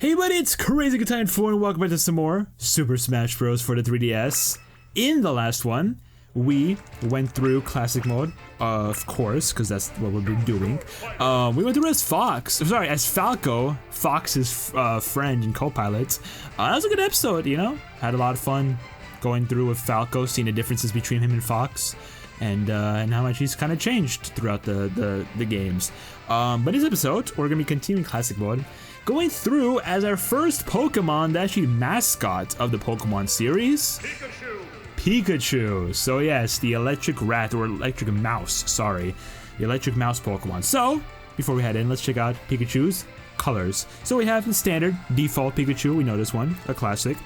Hey buddy, it's Crazy Good Time 4 and welcome back to some more Super Smash Bros. For the 3DS. In the last one, we went through classic mode, of course, because that's what we've been doing. We went through as as Falco, Fox's friend and co-pilot. That was a good episode, you know? Had a lot of fun going through with Falco, seeing the differences between him and Fox. And how much he's kind of changed throughout the games. But in this episode, we're going to be continuing classic mode, going through as our first Pokemon, the actually mascot of the Pokemon series, Pikachu. So yes, the electric rat, or electric mouse, sorry. The electric mouse Pokemon. So, before we head in, let's check out Pikachu's colors. So we have the standard default Pikachu, we know this one, a classic.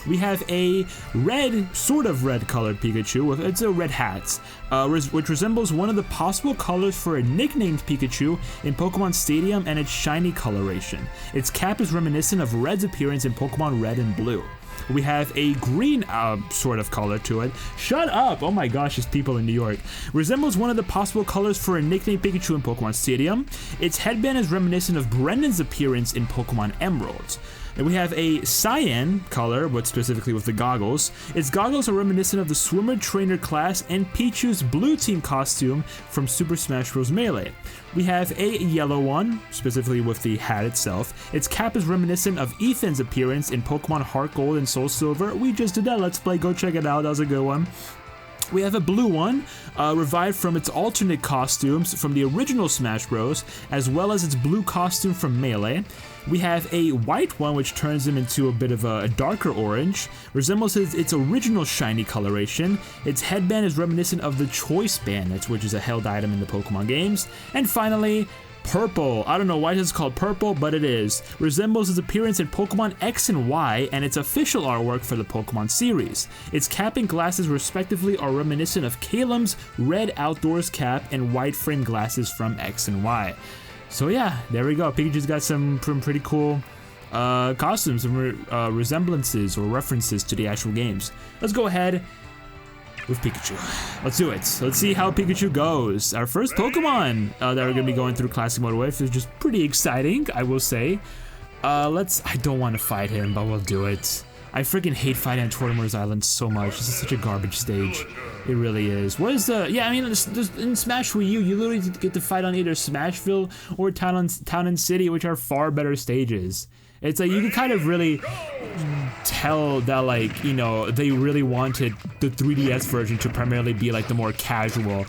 We have a red, sort of red colored Pikachu, it's a red hat, which resembles one of the possible colors for a nicknamed Pikachu in Pokemon Stadium and its shiny coloration. Its cap is reminiscent of Red's appearance in Pokemon Red and Blue. We have a green sort of color to it. Shut up! Oh my gosh, there's people in New York. Resembles one of the possible colors for a nicknamed Pikachu in Pokemon Stadium. Its headband is reminiscent of Brendan's appearance in Pokemon Emerald. And we have a cyan color, but specifically with the goggles. Its goggles are reminiscent of the swimmer trainer class and Pichu's blue team costume from Super Smash Bros. Melee. We have a yellow one, specifically with the hat itself. Its cap is reminiscent of Ethan's appearance in Pokemon Heart Gold and Soul Silver. We just did that Let's Play, go check it out, that was a good one. We have a blue one, revived from its alternate costumes from the original Smash Bros, as well as its blue costume from Melee. We have a white one, which turns him into a bit of a darker orange, resembles its original shiny coloration. Its headband is reminiscent of the Choice Bandit, which is a held item in the Pokemon games. And finally, purple. I don't know why this is called purple, but it is. Resembles its appearance in Pokemon X and Y and its official artwork for the Pokemon series. Its cap and glasses respectively are reminiscent of Calum's red outdoors cap and white frame glasses from X and Y. So yeah, there we go. Pikachu's got some pretty cool costumes and resemblances or references to the actual games. Let's go ahead with Pikachu. Let's do it. Let's see how Pikachu goes. Our first Pokemon that we're gonna be going through classic mode with is just pretty exciting, I will say. I don't want to fight him, but we'll do it. I freaking hate fighting on Tortimer's Island so much. This is such a garbage stage. It really is. What is the... Yeah, I mean, in Smash Wii U, you literally get to fight on either Smashville or Town and City, which are far better stages. It's like, you can kind of really tell that, like, you know, they really wanted the 3DS version to primarily be, like, the more casual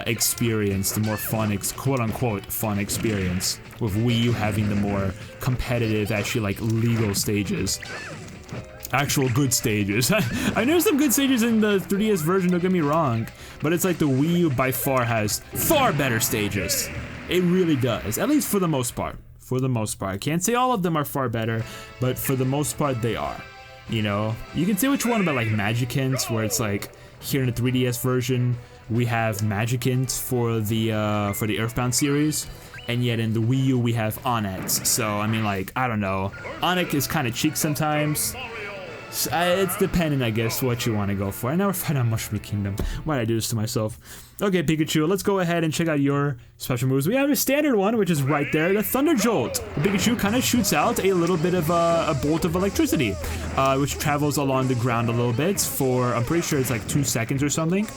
experience, the more fun, quote-unquote, fun experience, with Wii U having the more competitive, actually, like, legal stages. Actual good stages. I know some good stages in the 3DS version, don't get me wrong, but it's like the Wii U by far has far better stages. It really does, at least for the most part. For the most part. I can't say all of them are far better, but for the most part they are. You know, you can say what you want about like Magikins, where it's like here in the 3DS version we have Magikins for the Earthbound series, and yet in the Wii U we have Onix. So I mean, like, I don't know. Onix is kind of cheap sometimes. It's dependent, I guess, what you want to go for. I never fight on Mushroom Kingdom. Why did I do this to myself? Okay, Pikachu, let's go ahead and check out your special moves. We have a standard one, which is right there, the Thunder Jolt. The Pikachu kind of shoots out a little bit of a bolt of electricity, which travels along the ground a little bit for, I'm pretty sure it's like 2 seconds or something.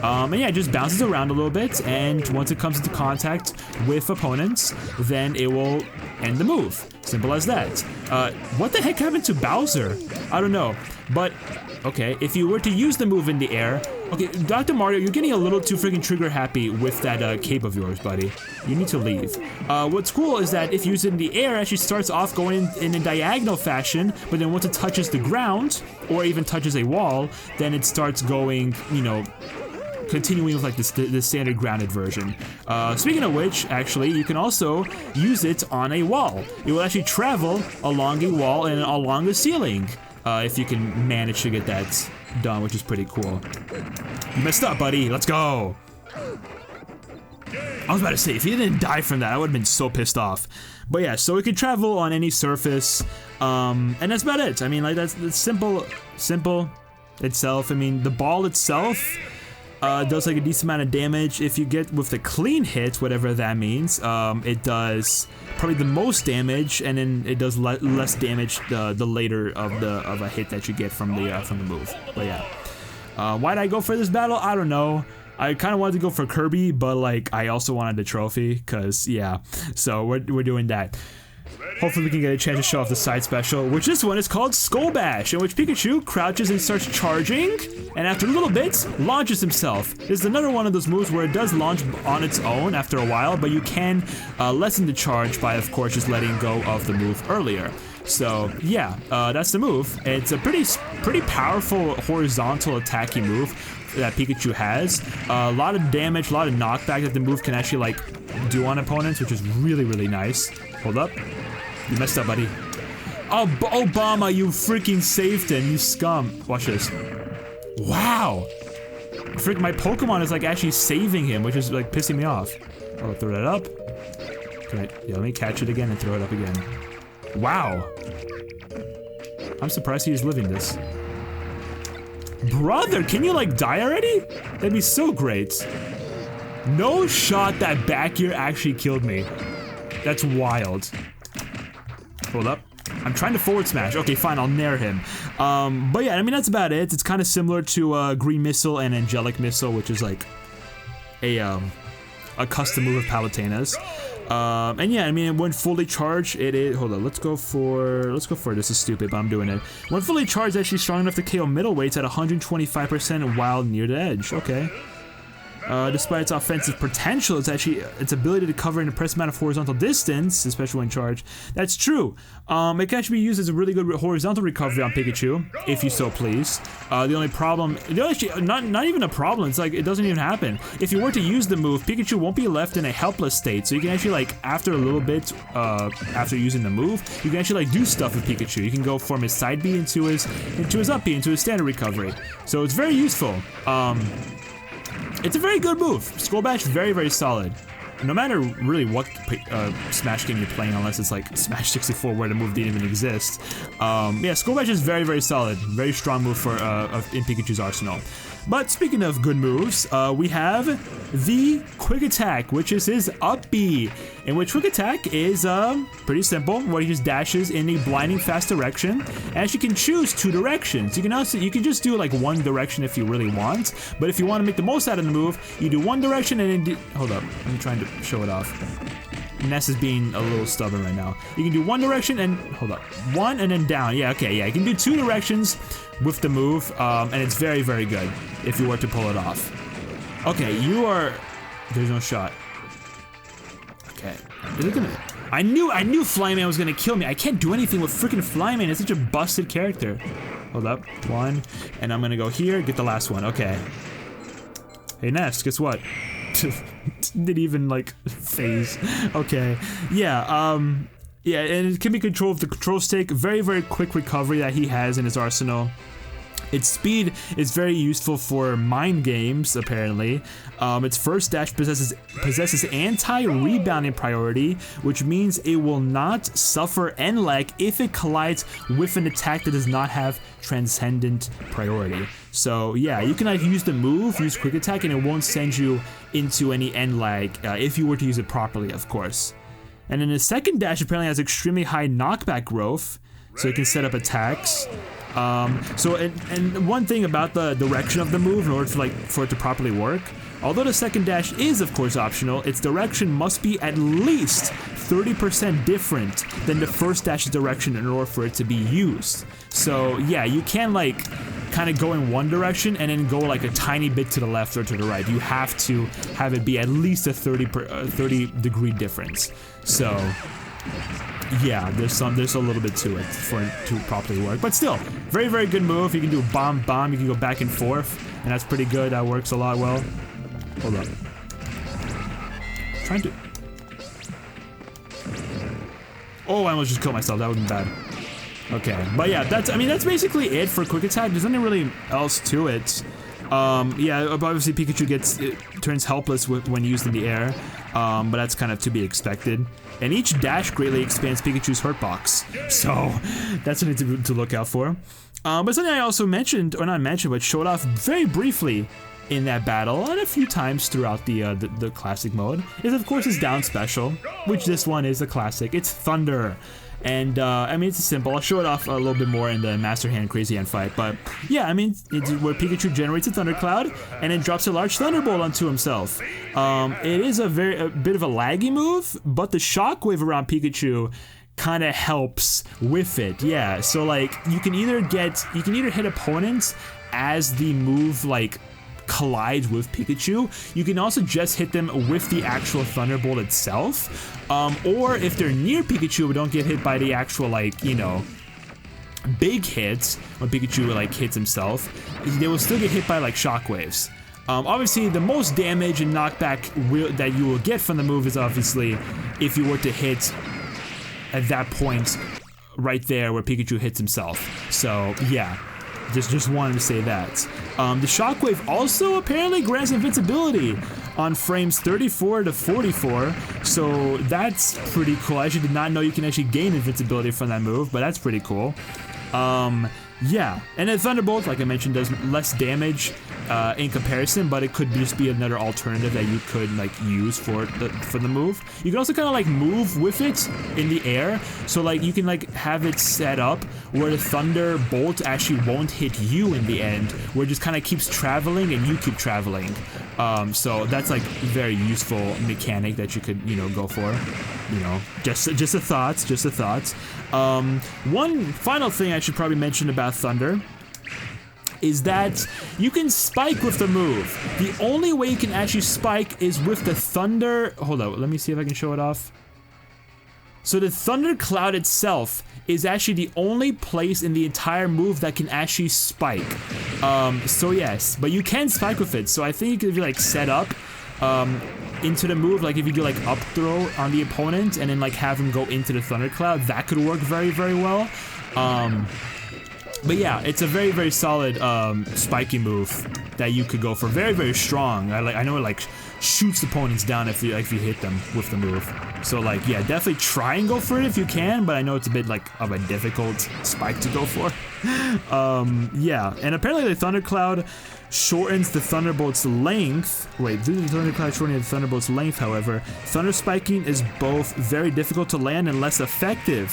And yeah, it just bounces around a little bit, and once it comes into contact with opponents, then it will end the move. Simple as that. What the heck happened to Bowser? I don't know, but okay, if you were to use the move in the air, okay, Dr. Mario, you're getting a little too freaking trigger happy with that cape of yours, buddy. You need to leave. What's cool is that if you use it in the air, it actually starts off going in a diagonal fashion, but then once it touches the ground, or even touches a wall, then it starts going, you know, continuing with like the standard grounded version. Speaking of which, actually, you can also use it on a wall. It will actually travel along a wall and along the ceiling, if you can manage to get that done, which is pretty cool. You messed up, buddy. Let's go. I was about to say, if you didn't die from that, I would have been so pissed off. But yeah, so it can travel on any surface, and that's about it. I mean, like, that's simple itself. I mean, the ball itself, does like a decent amount of damage. If you get with the clean hit, whatever that means, it does probably the most damage, and then it does less damage the later of a hit that you get from the move. But yeah, why'd I go for this battle? I don't know. I kind of wanted to go for Kirby, but like I also wanted the trophy, cause yeah. So we're doing that. Hopefully we can get a chance to show off the side special, which this one is called Skull Bash, in which Pikachu crouches and starts charging, and after a little bit, launches himself. This is another one of those moves where it does launch on its own after a while, but you can lessen the charge by, of course, just letting go of the move earlier. So yeah, that's the move. It's a pretty powerful horizontal attacking move that Pikachu has. A lot of damage, a lot of knockback that the move can actually like do on opponents, which is really nice. Hold up. You messed up, buddy. Oh, Obama, you freaking saved him, you scum. Watch this. Wow. Frick, my Pokemon is like actually saving him, which is like pissing me off. Oh, throw that up. Yeah, let me catch it again and throw it up again. Wow. I'm surprised he's living this. Brother, can you like die already? That'd be so great. No shot that back air actually killed me. That's wild. Hold up. I'm trying to forward smash. Okay, fine, I'll nair him. But yeah, I mean, that's about it. It's kind of similar to Green Missile and Angelic Missile, which is like a custom move of Palutena's. And yeah, I mean, when fully charged, it is. Hold on, let's go for. This is stupid, but I'm doing it. When fully charged, it's actually strong enough to KO middleweights at 125% while near the edge. Okay. Despite its offensive potential, its ability to cover an impressive amount of horizontal distance, especially when charged. That's true. It can actually be used as a really good horizontal recovery on Pikachu, if you so please. The only problem, not even a problem, it's like it doesn't even happen. If you were to use the move, Pikachu won't be left in a helpless state, so you can actually like, after a little bit, after using the move, you can actually like do stuff with Pikachu. You can go from his side B into his up B, into his standard recovery. So it's very useful. It's a very good move. Skull Bash, very solid. No matter really what Smash game you're playing, unless it's like Smash 64 where the move didn't even exist. Yeah, Skull Bash is very solid. Very strong move for in Pikachu's arsenal. But speaking of good moves, we have the Quick Attack, which is his up B, in which Quick Attack is pretty simple, where he just dashes in a blinding fast direction, and you can choose two directions. You can just do like one direction if you really want, but if you want to make the most out of the move, you do one direction and then hold up, I'm trying to show it off. Ness is being a little stubborn right now. You can do one direction and, hold up, one and then down. Yeah, okay, yeah, you can do two directions with the move, and it's very good if you were to pull it off. Okay, there's no shot. Okay, is it gonna, I knew Flyman was gonna kill me. I can't do anything with freaking Flyman, it's such a busted character. Hold up, one, and I'm gonna go here, get the last one, okay. Hey Ness, guess what? Didn't even like phase. Okay, yeah, yeah, and it can be controlled with the control stick. Very quick recovery that he has in his arsenal. Its speed is very useful for mind games, apparently. Its first dash possesses anti-rebounding priority, which means it will not suffer end lag if it collides with an attack that does not have transcendent priority. So yeah, you can use the move, use Quick Attack, and it won't send you into any end lag if you were to use it properly, of course. And then the second dash apparently has extremely high knockback growth, so you can set up attacks. And one thing about the direction of the move, in order for it to properly work, although the second dash is of course optional, its direction must be at least 30% different than the first dash's direction in order for it to be used. So yeah, you can like kind of go in one direction and then go like a tiny bit to the left or to the right. You have to have it be at least a 30 degree difference. So yeah, there's a little bit to it for it to properly work, but still, very good move. You can do bomb, you can go back and forth, and that's pretty good. That works a lot well. Hold up. Trying to. Oh, I almost just killed myself. That would be bad. Okay, but yeah, that's basically it for Quick Attack. There's nothing really else to it. Yeah, obviously Pikachu turns helpless when used in the air, but that's kind of to be expected. And each dash greatly expands Pikachu's hurt box, so that's something to look out for. But something I also mentioned, or not mentioned, but showed off very briefly in that battle, and a few times throughout the classic mode, is of course his down special, which this one is a classic. It's Thunder. And, I mean, it's simple. I'll show it off a little bit more in the Master Hand Crazy Hand fight, but, yeah, I mean, it's where Pikachu generates a Thundercloud, and then drops a large Thunderbolt onto himself. It is a bit of a laggy move, but the Shockwave around Pikachu kind of helps with it, yeah. So, like, you can either hit opponents as the move, like, collides with Pikachu. You can also just hit them with the actual Thunderbolt itself. Or if they're near Pikachu but don't get hit by the actual, like, you know, big hits, when Pikachu, like, hits himself, they will still get hit by, like, shockwaves. Obviously, the most damage and knockback that you will get from the move is obviously if you were to hit at that point right there where Pikachu hits himself. So, yeah. Just wanted to say that. The Shockwave also apparently grants invincibility on frames 34 to 44, so that's pretty cool. I actually did not know you can actually gain invincibility from that move, but that's pretty cool. Yeah, and then Thunderbolt, like I mentioned, does less damage in comparison, but it could just be another alternative that you could like use for the move. You can also kind of like move with it in the air, so like you can like have it set up where the Thunderbolt actually won't hit you in the end, where it just kind of keeps traveling and you keep traveling. So that's like very useful mechanic that you could, you know, go for. You know, just a thought, just a thought. One final thing I should probably mention about Thunder is that you can spike with the move. The only way you can actually spike is with the Thunder. Hold on, let me see if I can show it off. So the Thunder Cloud itself is actually the only place in the entire move that can actually spike. So yes, but you can spike with it. So I think if you like set up into the move, like if you do like up throw on the opponent and then like have him go into the Thunder Cloud, that could work very, very well. But yeah, it's a very, very solid spiky move that you could go for. Very, very strong. I know it like shoots opponents down if you hit them with the move. So like, yeah, definitely try and go for it if you can, but I know it's a bit like of a difficult spike to go for. Yeah, and apparently the Thundercloud shortens the Thunderbolt's length. Wait, due to the Thundercloud shortening the Thunderbolt's length, however, Thunder Spiking is both very difficult to land and less effective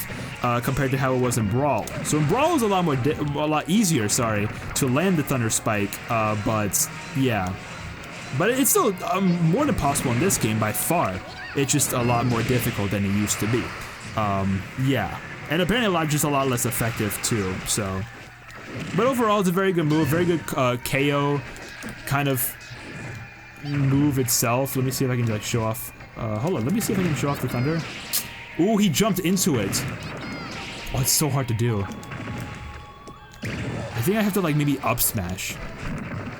compared to how it was in Brawl. So in Brawl it was a lot easier, sorry, to land the Thunder Spike, but yeah. But it's still more than possible in this game by far. It's just a lot more difficult than it used to be. Yeah, and apparently just a lot less effective too, so. But overall, it's a very good move, very good KO kind of move itself. Let me see if I can like show off. Hold on, let me see if I can show off the Thunder. Ooh, he jumped into it. Oh, it's so hard to do. I think I have to like maybe up smash.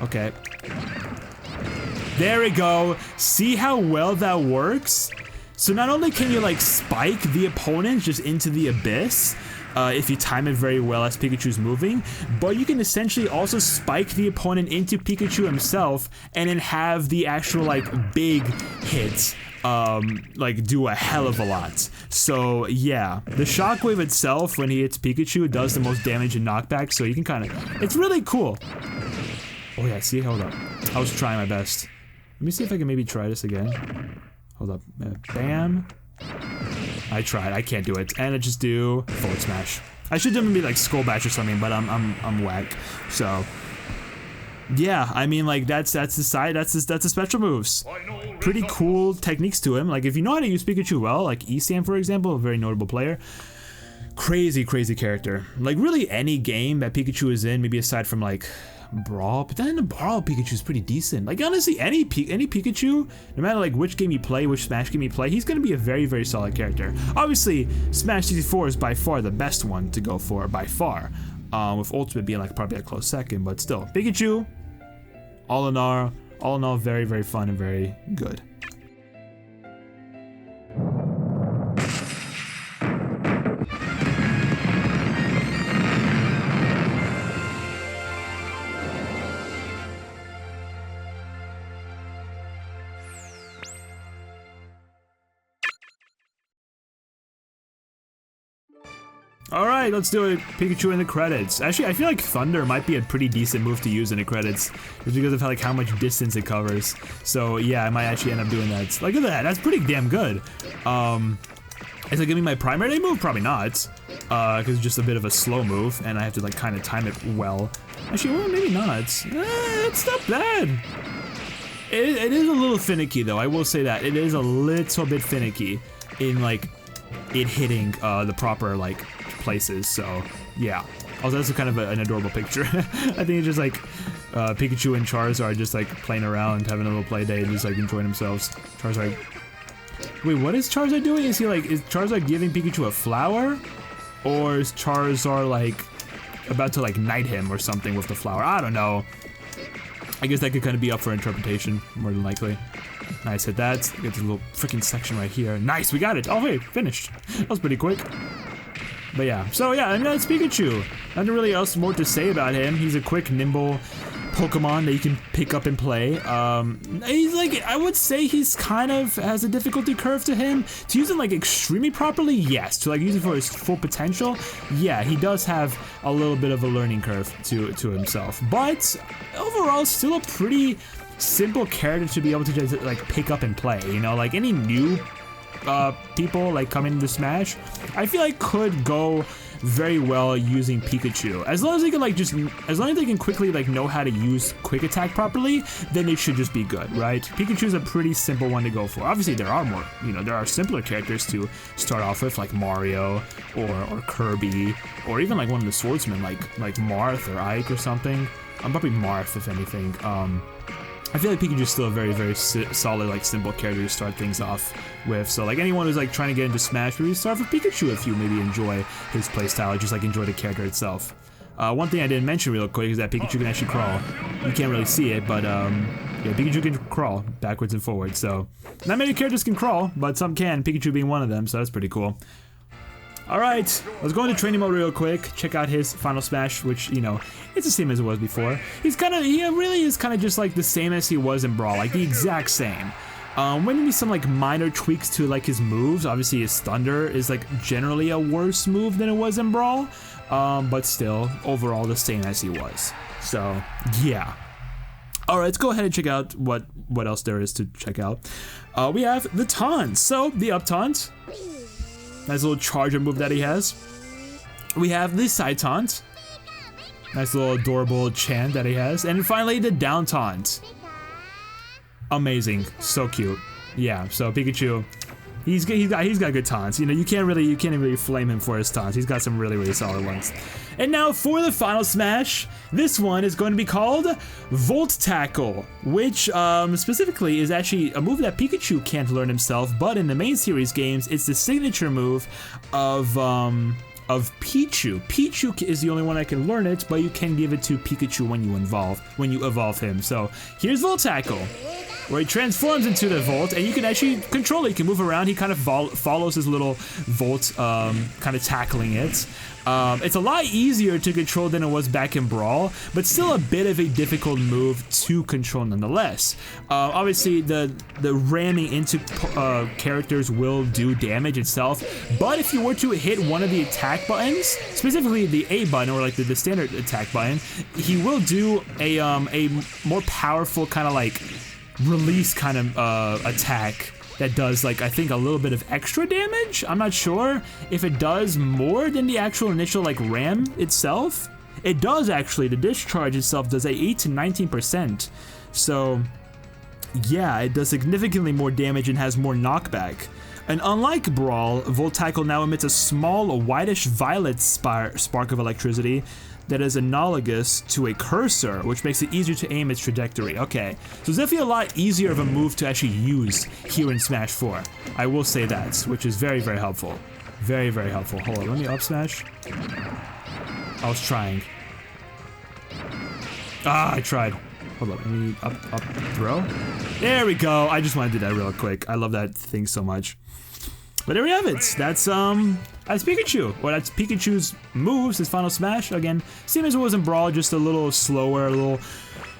Okay. There we go. See how well that works? So not only can you like spike the opponent just into the abyss, if you time it very well as Pikachu's moving, but you can essentially also spike the opponent into Pikachu himself and then have the actual like big hits like do a hell of a lot. So yeah, the Shockwave itself when he hits Pikachu does the most damage and knockback, so you can kind of, it's really cool. Oh yeah, see, hold up. I was trying my best. Let me see if I can maybe try this again. Hold up, bam. I tried, I can't do it, and I just do forward smash. I should do maybe like Skull Bash or something, but I'm whack. So yeah, I mean like that's the side, that's the special moves. Pretty cool techniques to him. Like if you know how to use Pikachu well, like Esam for example, a very notable player. Crazy character. Like really any game that Pikachu is in, maybe aside from like Brawl, but then the Brawl Pikachu's pretty decent. Like honestly, any Pikachu, no matter like which game you play, which Smash game you play, he's gonna be a very, very solid character. Obviously, Smash 64 is by far the best one to go for, by far. With Ultimate being like probably a close second, but still, Pikachu, all in all, very, very fun and very good. Alright, let's do it. Pikachu in the credits. Actually, I feel like Thunder might be a pretty decent move to use in the credits. Just because of like how much distance it covers. So yeah, I might actually end up doing that. Look at that, that's pretty damn good. Is it gonna be my primary move? Probably not. Because it's just a bit of a slow move, and I have to like kind of time it well. Actually, well, maybe not. It's not bad. It is a little finicky though, I will say that. It is a little bit finicky in like it hitting the proper like places, so yeah. Also, that's kind of an adorable picture. I think it's just like Pikachu and Charizard just like playing around, having a little play day, just like enjoying themselves. Charizard. Wait, what is Charizard doing? Is Charizard giving Pikachu a flower? Or is Charizard like about to like knight him or something with the flower? I don't know. I guess that could kind of be up for interpretation, more than likely. Nice, hit that. Get this little freaking section right here. Nice, we got it. Oh wait, finished. That was pretty quick. But yeah, so yeah, and that's Pikachu. Nothing really else more to say about him. He's a quick, nimble Pokemon that you can pick up and play. He's like, I would say he's kind of has a difficulty curve to him. To use it like extremely properly, yes. To like use it for his full potential, yeah, he does have a little bit of a learning curve to himself. But overall, still a pretty simple character to be able to just like pick up and play. You know, like any new people like coming into Smash, I feel like could go very well using Pikachu. As long as they can like as long as they can quickly like know how to use Quick Attack properly, then it should just be good, right? Pikachu's a pretty simple one to go for. Obviously there are more, you know, there are simpler characters to start off with, like Mario or Kirby, or even like one of the swordsmen like Marth or Ike or something. I'm probably Marth if anything. I feel like Pikachu's still a very, very solid, like, simple character to start things off with. So, like, anyone who's, like, trying to get into Smash, maybe start with Pikachu if you maybe enjoy his playstyle, just, like, enjoy the character itself. One thing I didn't mention real quick is that Pikachu can actually crawl. You can't really see it, but, yeah, Pikachu can crawl backwards and forwards, so... Not many characters can crawl, but some can, Pikachu being one of them, so that's pretty cool. Alright, let's go into training mode real quick, check out his final smash, which, you know, it's the same as it was before. He really is kind of just like the same as he was in Brawl, like the exact same. Maybe some like minor tweaks to like his moves. Obviously his Thunder is like generally a worse move than it was in Brawl, but still, overall the same as he was. So, yeah. Alright, let's go ahead and check out what else there is to check out. We have the taunts. So, the up taunt. Nice little charger move that he has. We have the side taunt. Nice little adorable chant that he has. And finally, the down taunt. Amazing. So cute. Yeah, so Pikachu, he's got good taunts. You know, you can't really flame him for his taunts. He's got some really, really solid ones. And now for the final smash, this one is going to be called Volt Tackle, which specifically is actually a move that Pikachu can't learn himself, but in the main series games, it's the signature move of Pichu. Pichu is the only one that can learn it, but you can give it to Pikachu when you evolve him. So here's Volt Tackle, where he transforms into the Volt, and you can actually control it. You can move around. He kind of follows his little Volt, kind of tackling it. It's a lot easier to control than it was back in Brawl, but still a bit of a difficult move to control nonetheless. Obviously, the ramming into characters will do damage itself, but if you were to hit one of the attack buttons, specifically the A button or like the standard attack button, he will do a more powerful kind of like release kind of attack that does like I think a little bit of extra damage. I'm not sure if it does more than the actual initial like ram itself. It does actually. The discharge itself does a 8 to 19%. So yeah, it does significantly more damage and has more knockback. And unlike Brawl, Volt Tackle now emits a small whitish violet spark of electricity that is analogous to a cursor, which makes it easier to aim its trajectory. Okay, so it's definitely a lot easier of a move to actually use here in Smash 4. I will say that, which is very, very helpful. Very, very helpful. Hold on, let me up smash. I was trying. I tried. Hold on, let me up throw. There we go. I just want to do that real quick. I love that thing so much. But there we have it. That's Pikachu. Well, that's Pikachu's moves, his final smash. Again, same as it was in Brawl, just a little slower, a little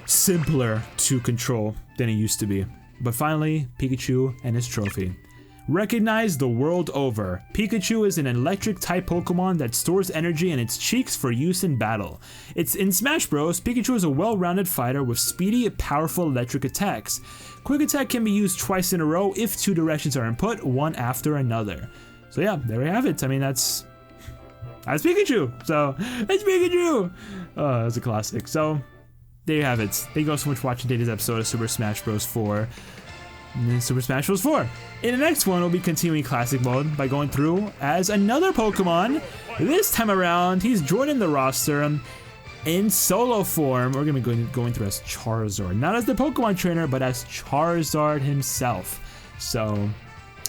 simpler to control than it used to be. But finally, Pikachu and his trophy. Recognized the world over. Pikachu is an electric-type Pokemon that stores energy in its cheeks for use in battle. In Smash Bros, Pikachu is a well-rounded fighter with speedy, powerful electric attacks. Quick Attack can be used twice in a row if 2 directions are input, one after another. So yeah, there we have it. I mean, that's Pikachu. So, that's Pikachu! Oh, that's a classic. So, there you have it. Thank you all so much for watching today's episode of Super Smash Bros. 4. And then Super Smash Bros. 4. In the next one, we'll be continuing Classic Mode by going through as another Pokemon. This time around, he's joining the roster in solo form. We're going to be going through as Charizard. Not as the Pokemon trainer, but as Charizard himself. So,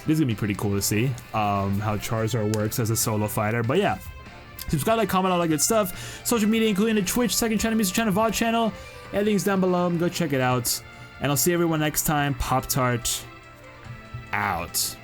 this is going to be pretty cool to see how Charizard works as a solo fighter. But yeah, subscribe, like, comment, all that good stuff. Social media, including the Twitch, second channel, music channel, VOD channel. Everything's down below. Go check it out. And I'll see everyone next time. Pop-Tart out.